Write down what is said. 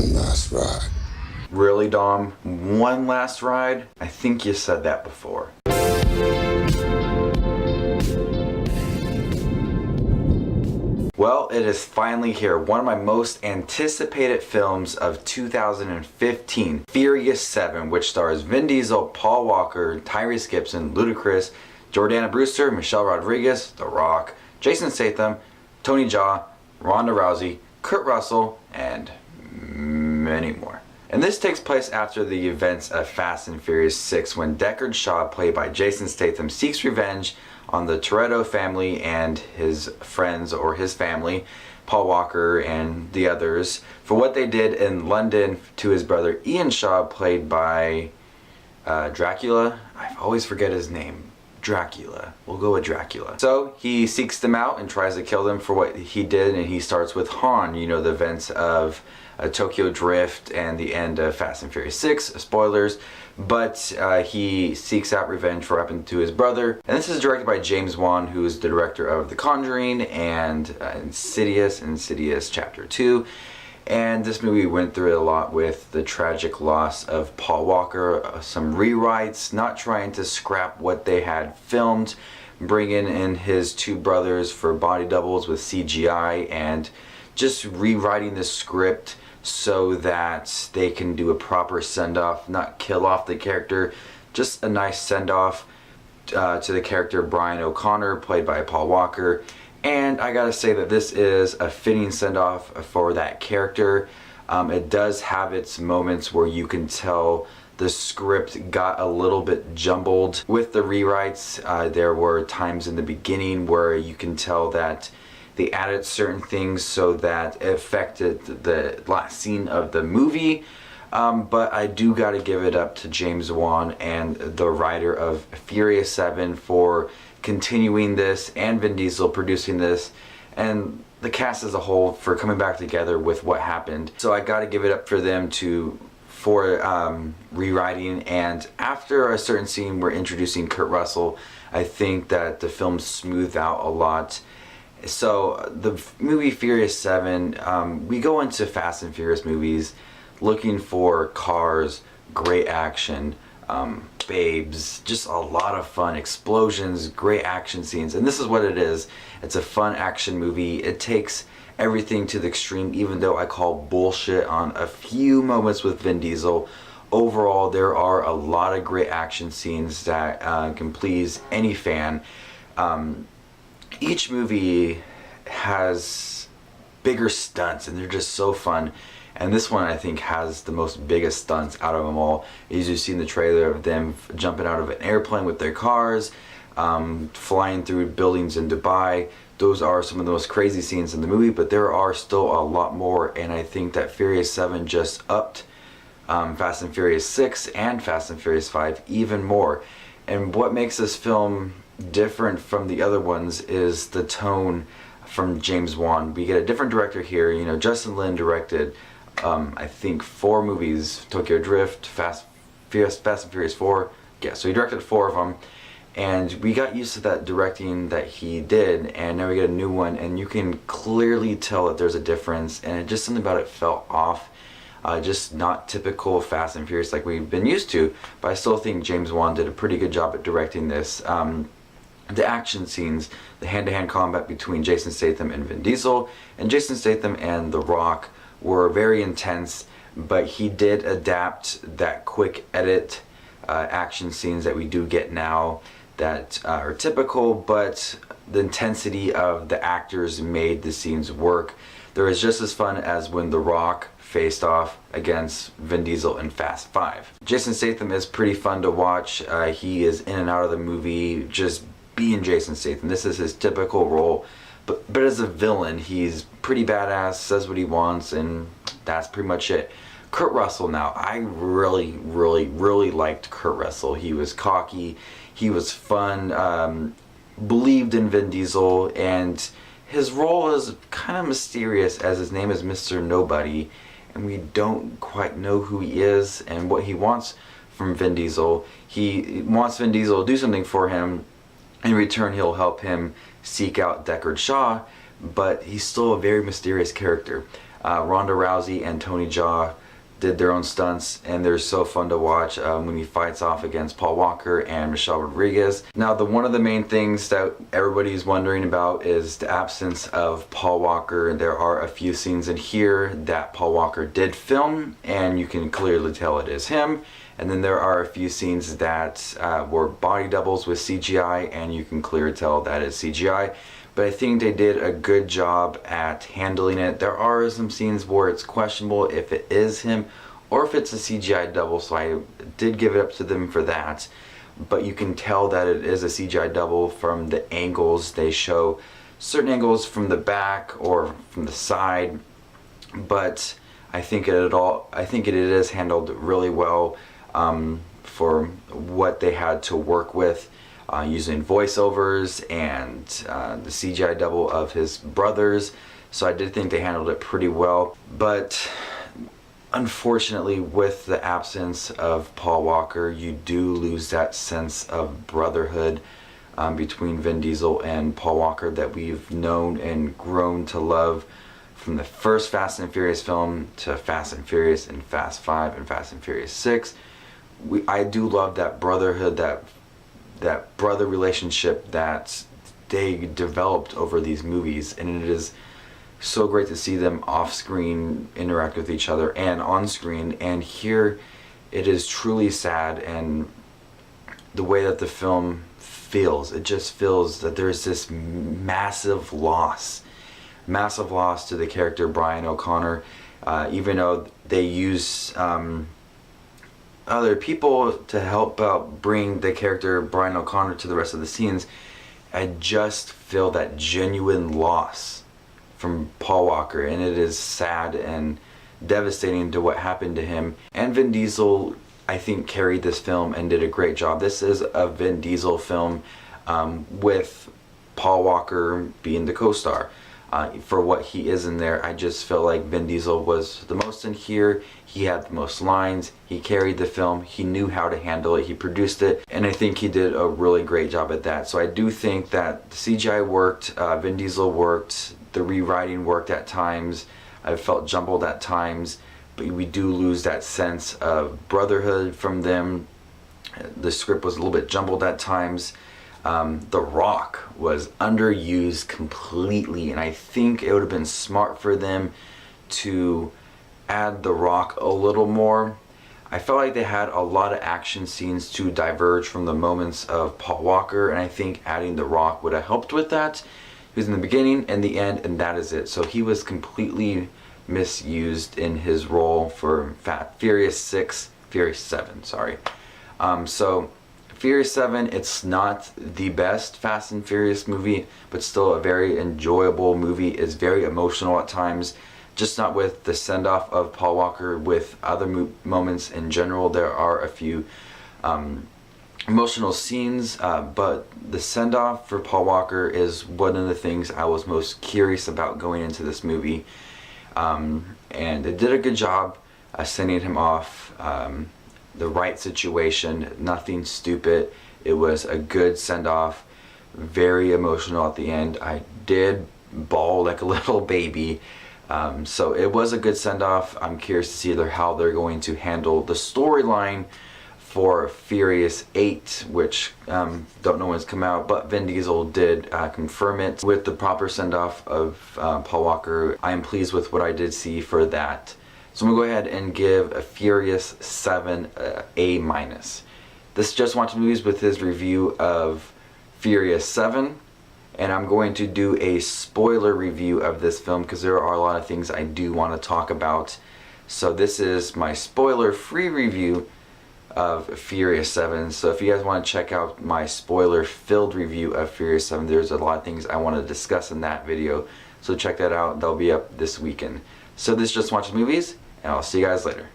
Last ride. Really, Dom? One last ride? I think you said that before. Well, it is finally here. One of my most anticipated films of 2015, Furious 7, which stars Vin Diesel, Paul Walker, Tyrese Gibson, Ludacris, Jordana Brewster, Michelle Rodriguez, The Rock, Jason Statham, Tony Jaa, Ronda Rousey, Kurt Russell, and many more. And this takes place after the events of Fast and Furious 6 when Deckard Shaw, played by Jason Statham, seeks revenge on the Toretto family and his friends, or his family, Paul Walker and the others, for what they did in London to his brother Ian Shaw, played by Dracula. I always forget his name. Dracula. We'll go with Dracula. So he seeks them out and tries to kill them for what he did, and he starts with Han, you know, the events of Tokyo Drift and the end of Fast and Furious 6, spoilers, but he seeks out revenge for what happened to his brother. And this is directed by James Wan, who is the director of The Conjuring and Insidious Chapter 2. And this movie went through it a lot with the tragic loss of Paul Walker, some rewrites, not trying to scrap what they had filmed, bringing in his two brothers for body doubles with CGI, and just rewriting the script so that they can do a proper send-off, not kill off the character, just a nice send-off to the character Brian O'Connor, played by Paul Walker. And I gotta say that this is a fitting send-off for that character. It does have its moments where you can tell the script got a little bit jumbled with the rewrites. There were times in the beginning where you can tell that they added certain things so that it affected the last scene of the movie. But I do gotta give it up to James Wan and the writer of Furious 7 for continuing this, and Vin Diesel producing this, and the cast as a whole for coming back together with what happened. So I gotta give it up for them for rewriting. And after a certain scene we're introducing Kurt Russell, I think that the film smoothed out a lot. So the movie Furious 7, we go into Fast and Furious movies looking for cars, great action, babes, just a lot of fun, explosions, great action scenes, and this is what it is. It's a fun action movie. It takes everything to the extreme, even though I call bullshit on a few moments with Vin Diesel. Overall, there are a lot of great action scenes that can please any fan. Each movie has bigger stunts, and they're just so fun. And this one, I think, has the most biggest stunts out of them all. As you see in the trailer of them jumping out of an airplane with their cars, flying through buildings in Dubai. Those are some of the most crazy scenes in the movie, but there are still a lot more. And I think that Furious 7 just upped Fast and Furious 6 and Fast and Furious 5 even more. And what makes this film different from the other ones is the tone from James Wan. We get a different director here. You know, Justin Lin directed I think 4 movies: Tokyo Drift, Fast and Furious 4. Yeah, so he directed 4 of them, and we got used to that directing that he did, and now we get a new one, and you can clearly tell that there's a difference, and just something about it felt off. Just not typical Fast and Furious like we've been used to, but I still think James Wan did a pretty good job at directing this. The action scenes, the hand-to-hand combat between Jason Statham and Vin Diesel, and Jason Statham and The Rock, were very intense, but he did adapt that quick edit action scenes that we do get now that are typical, but the intensity of the actors made the scenes work. There was just as fun as when The Rock faced off against Vin Diesel in Fast 5. Jason Statham is pretty fun to watch. He is in and out of the movie, just being Jason Statham. This is his typical role. But as a villain, he's pretty badass, says what he wants, and that's pretty much it. Kurt Russell now, I really liked Kurt Russell. He was cocky, he was fun, believed in Vin Diesel, and his role is kind of mysterious as his name is Mr. Nobody, and we don't quite know who he is and what he wants from Vin Diesel. He wants Vin Diesel to do something for him. In return, he'll help him seek out Deckard Shaw, but he's still a very mysterious character. Ronda Rousey and Tony Jaa did their own stunts, and they're so fun to watch when he fights off against Paul Walker and Michelle Rodriguez. Now, one of the main things that everybody's wondering about is the absence of Paul Walker. There are a few scenes in here that Paul Walker did film, and you can clearly tell it is him. And then there are a few scenes that were body doubles with CGI, and you can clearly tell that is CGI. But I think they did a good job at handling it. There are some scenes where it's questionable if it is him or if it's a CGI double, so I did give it up to them for that. But you can tell that it is a CGI double from the angles. They show certain angles from the back or from the side, but I think it is handled really well for what they had to work with. Using voiceovers and the CGI double of his brothers, so I did think they handled it pretty well. But unfortunately, with the absence of Paul Walker, you do lose that sense of brotherhood between Vin Diesel and Paul Walker that we've known and grown to love from the first Fast and Furious film to Fast and Furious and Fast 5 and Fast and Furious 6. I do love that brotherhood, that brother relationship that they developed over these movies, and it is so great to see them off screen interact with each other and on screen. And here it is truly sad, and the way that the film feels, it just feels that there's this massive loss to the character Brian O'Connor, even though they use other people to help out bring the character Brian O'Connor to the rest of the scenes. I just feel that genuine loss from Paul Walker, and it is sad and devastating to what happened to him. And Vin Diesel, I think, carried this film and did a great job. This is a Vin Diesel film with Paul Walker being the co-star. For what he is in there, I just felt like Vin Diesel was the most in here. He had the most lines, he carried the film, he knew how to handle it, he produced it, and I think he did a really great job at that. So I do think that the CGI worked, Vin Diesel worked, the rewriting worked at times, I felt jumbled at times, but we do lose that sense of brotherhood from them. The script was a little bit jumbled at times. The Rock was underused completely, and I think it would have been smart for them to add The Rock a little more. I felt like they had a lot of action scenes to diverge from the moments of Paul Walker, and I think adding The Rock would have helped with that. He was in the beginning and the end, and that is it. So he was completely misused in his role for Furious 7, sorry. So Furious 7, it's not the best Fast and Furious movie, but still a very enjoyable movie. It's very emotional at times, just not with the send-off of Paul Walker. With other moments in general, there are a few emotional scenes, but the send-off for Paul Walker is one of the things I was most curious about going into this movie, and it did a good job sending him off. The right situation, nothing stupid. It was a good send-off, very emotional at the end. I did bawl like a little baby. So it was a good send-off. I'm curious to see how they're going to handle the storyline for Furious 8, which don't know when it's come out, but Vin Diesel did confirm it with the proper send-off of Paul Walker. I am pleased with what I did see for that. So I'm going to go ahead and give a Furious 7 A-. This is Just Watch Movies with his review of Furious 7. And I'm going to do a spoiler review of this film because there are a lot of things I do want to talk about. So this is my spoiler-free review of Furious 7. So if you guys want to check out my spoiler-filled review of Furious 7, there's a lot of things I want to discuss in that video. So check that out. They'll be up this weekend. So this is Just Watch Movies, and I'll see you guys later.